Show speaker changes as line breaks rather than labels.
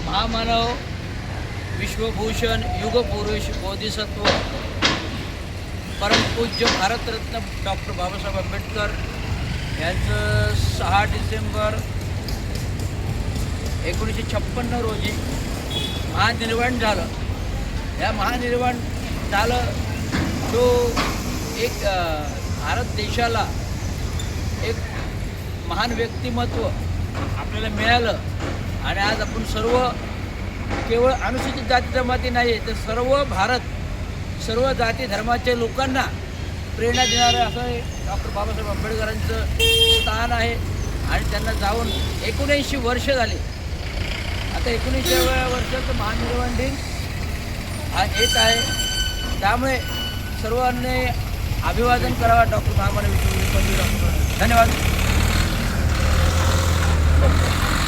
महामानव विश्वभूषण युगपुरुष बोधिसत्व परमपूज्य भारतरत्न डॉक्टर बाबासाहेब आंबेडकर यांचं 6 डिसेंबर 1956 रोजी महानिर्वाण झालं. या महानिर्वाण झालं तो एक भारत देशाला एक महान व्यक्तिमत्व आपल्याला मिळालं. आणि आज आपण सर्व केवळ अनुसूचित जाती जमाती नाही तर सर्व भारत सर्व जाती धर्माच्या लोकांना प्रेरणा देणारं असं डॉक्टर बाबासाहेब आंबेडकरांचं स्थान आहे. आणि त्यांना जाऊन 79 वर्ष झाली. आता 19व्या वर्षाचं महानिर्वाण दिन हा येत आहे. त्यामुळे सर्वांनी अभिवादन करावा डॉक्टर महामानव विश्वभूषण डॉक्टर. धन्यवाद.